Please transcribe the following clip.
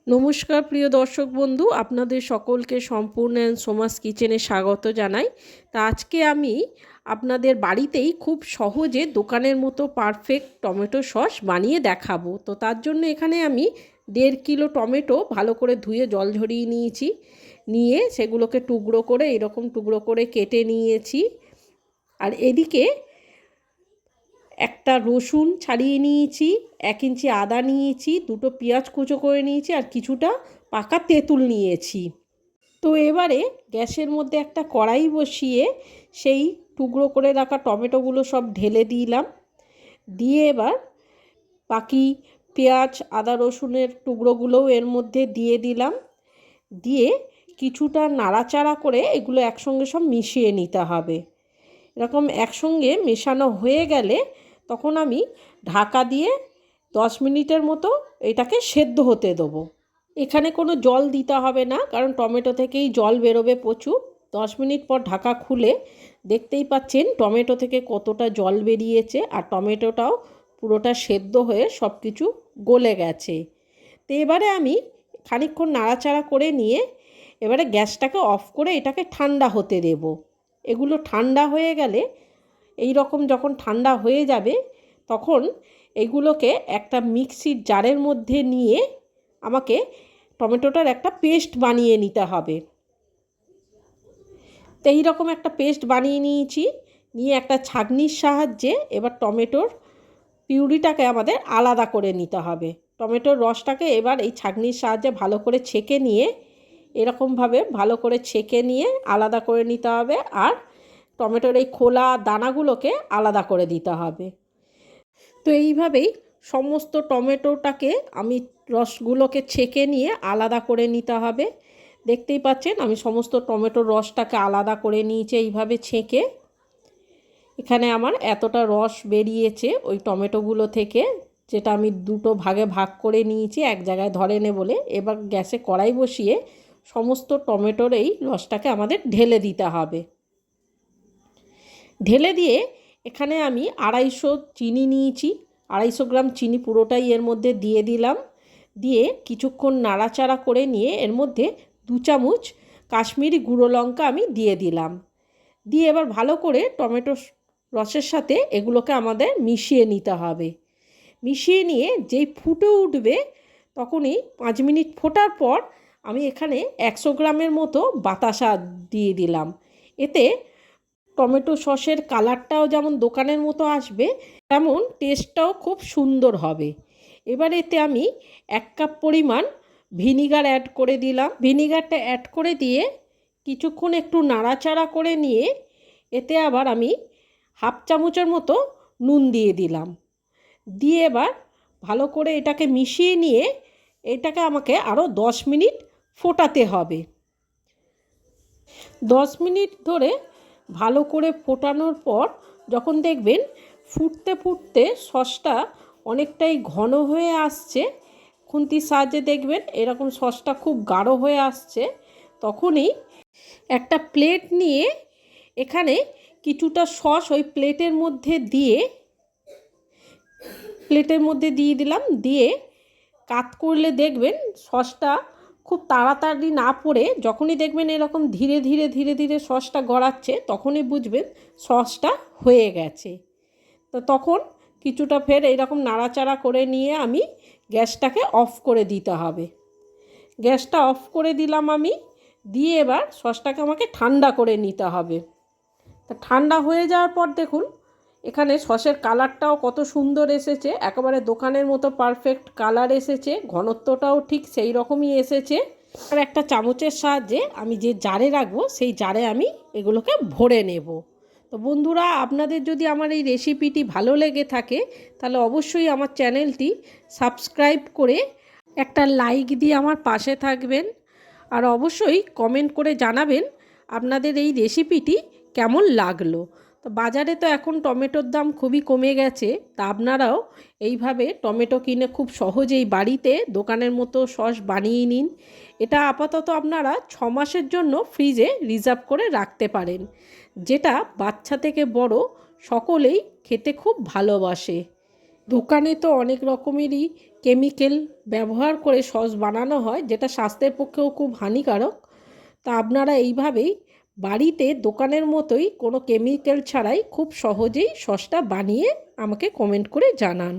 নমস্কার প্রিয় দর্শক বন্ধু, আপনাদের সকলকে সম্পূর্ণ অ্যান্ড সোমাস কিচেনে স্বাগত জানাই। তা আজকে আমি আপনাদের বাড়িতেই খুব সহজে দোকানের মতো পারফেক্ট টমেটো সস বানিয়ে দেখাবো। তো তার জন্য এখানে আমি 1.5 কিলো টমেটো ভালো করে ধুয়ে জল ঝরিয়ে নিয়েছি। নিয়ে সেগুলোকে টুকরো করে এরকম টুকরো করে কেটে নিয়েছি। আর এদিকে একটা রসুন ছাড়িয়ে নিয়েছি, 1 ইঞ্চি আদা নিয়েছি, 2টো পেঁয়াজ কুচো করে নিয়েছি আর কিছুটা পাকা তেঁতুল নিয়েছি। তো এবারে গ্যাসের মধ্যে একটা কড়াই বসিয়ে সেই টুকরো করে রাখা টমেটোগুলো সব ঢেলে দিলাম। দিয়ে এবার বাকি পেঁয়াজ আদা রসুনের টুকরোগুলোও এর মধ্যে দিয়ে দিলাম। দিয়ে কিছুটা নাড়াচাড়া করে এগুলো একসঙ্গে সব মিশিয়ে নিতে হবে। এরকম একসঙ্গে মেশানো হয়ে গেলে তখন আমি ঢাকা দিয়ে 10 মিনিটের মতো এটাকে সেদ্ধ হতে দেবো। এখানে কোনো জল দিতে হবে না, কারণ টমেটো থেকেই জল বেরোবে প্রচুর। 10 মিনিট পর ঢাকা খুলে দেখতেই পাচ্ছেন টমেটো থেকে কতটা জল বেরিয়েছে, আর টমেটোটাও পুরোটা সেদ্ধ হয়ে সব কিছু গলে গেছে। তো এবারে আমি খানিকক্ষণ নাড়াচাড়া করে নিয়ে এবারে গ্যাসটাকে অফ করে এটাকে ঠান্ডা হতে দেব। এগুলো ঠান্ডা হয়ে গেলে এই রকম যখন ঠান্ডা হয়ে যাবে তখন এগুলোকে একটা মিক্সির জারের মধ্যে নিয়ে আমাকে টমেটোটার একটা পেস্ট বানিয়ে নিতে হবে। তো এইরকম একটা পেস্ট বানিয়ে নিয়েছি। নিয়ে একটা ছাঁকনির সাহায্যে এবার টমেটোর পিউরিটাকে আমাদের আলাদা করে নিতে হবে। টমেটোর রসটাকে এবার এই ছাঁকনির সাহায্যে ভালো করে ছেঁকে নিয়ে এরকমভাবে ভালো করে ছেঁকে নিয়ে আলাদা করে নিতে হবে। আর টমেটোর এই খোলা দানাগুলোকে আলাদা করে দিতে হবে। তো এইভাবেই সমস্ত টমেটোটাকে আমি রসগুলোকে ছেঁকে নিয়ে আলাদা করে নিতে হবে। দেখতেই পাচ্ছেন আমি সমস্ত টমেটোর রসটাকে আলাদা করে নিয়েছি এইভাবে ছেঁকে। এখানে আমার এতটা রস বেরিয়েছে ওই টমেটোগুলো থেকে, যেটা আমি দুটো ভাগে ভাগ করে নিয়েছি এক জায়গায় ধরেনে বলে। এবার গ্যাসে কড়াই বসিয়ে সমস্ত টমেটোর এই রসটাকে আমাদের ঢেলে দিতে হবে। ঢেলে দিয়ে এখানে আমি 250 চিনি নিয়েছি, 250 গ্রাম চিনি পুরোটাই এর মধ্যে দিয়ে দিলাম। দিয়ে কিছুক্ষণ নাড়াচাড়া করে নিয়ে এর মধ্যে 2 চামচ কাশ্মীরি গুঁড়ো লঙ্কা আমি দিয়ে দিলাম। দিয়ে এবার ভালো করে টমেটো রসের সাথে এগুলোকে আমাদের মিশিয়ে নিতে হবে। মিশিয়ে নিয়ে যেই ফুটে উঠবে তখনই 5 মিনিট ফোটার পর আমি এখানে 100 গ্রামের মতো বাতাসা দিয়ে দিলাম। এতে টমেটো সসের কালারটাও যেমন দোকানের মতো আসবে, তেমন টেস্টটাও খুব সুন্দর হবে। এবার এতে আমি 1 কাপ পরিমাণ ভিনিগার অ্যাড করে দিলাম। ভিনিগারটা অ্যাড করে দিয়ে কিছুক্ষণ একটু নাড়াচাড়া করে নিয়ে এতে আবার আমি 1/2 চামচের মতো নুন দিয়ে দিলাম। দিয়ে এবার ভালো করে এটাকে মিশিয়ে নিয়ে এটাকে আমাকে আরও 10 মিনিট ফোটাতে হবে। 10 মিনিট ধরে ভালো করে ফোটানোর পর যখন দেখবেন ফুটতে ফুটতে সসটা অনেকটাই ঘন হয়ে আসছে, খুন্তির সাহায্যে দেখবেন এরকম সসটা খুব গাঢ় হয়ে আসছে, তখনই একটা প্লেট নিয়ে এখানে কিছুটা সস ওই প্লেটের মধ্যে দিয়ে দিলাম। দিয়ে কাত করলে দেখবেন সসটা খুব তাড়াতাড়ি না পড়ে, যখনই দেখবেন এরকম ধীরে ধীরে ধীরে ধীরে সসটা গড়াচ্ছে তখনই বুঝবেন সসটা হয়ে গেছে। তো তখন কিছুটা ফের এইরকম নাড়াচাড়া করে নিয়ে আমি গ্যাসটাকে অফ করে দিতে হবে। গ্যাসটা অফ করে দিলাম আমি। দিয়ে এবার সসটাকে আমাকে ঠান্ডা করে নিতে হবে। তা ঠান্ডা হয়ে যাওয়ার পর দেখুন এখানে সসের কালারটাও কত সুন্দর এসেছে, একেবারে দোকানের মতো পারফেক্ট কালার এসেছে, ঘনত্বটাও ঠিক সেই রকমই এসেছে। আর একটা চামচের সাহায্যে আমি যে জারে রাখবো সেই জারে আমি এগুলোকে ভরে নেব। তো বন্ধুরা, আপনাদের যদি আমার এই রেসিপিটি ভালো লেগে থাকে তাহলে অবশ্যই আমার চ্যানেলটি সাবস্ক্রাইব করে একটা লাইক দিয়ে আমার পাশে থাকবেন। আর অবশ্যই কমেন্ট করে জানাবেন আপনাদের এই রেসিপিটি কেমন লাগলো। তো বাজারে তো এখন টমেটোর দাম খুবই কমে গেছে, তা আপনারাও এইভাবে টমেটো কিনে খুব সহজেই বাড়িতে দোকানের মতো সস বানিয়ে নিন। এটা আপাতত আপনারা 6 মাসের জন্য ফ্রিজে রিজার্ভ করে রাখতে পারেন, যেটা বাচ্চা থেকে বড় সকলেই খেতে খুব ভালোবাসে। দোকানে তো অনেক রকমেরই কেমিক্যাল ব্যবহার করে সস বানানো হয়, যেটা স্বাস্থ্যের পক্ষেও খুব হানিকারক। তা আপনারা এইভাবেই বাড়িতে দোকানের মতোই কোনো কেমিক্যাল ছাড়াই খুব সহজেই সসটা বানিয়ে আমাকে কমেন্ট করে জানান।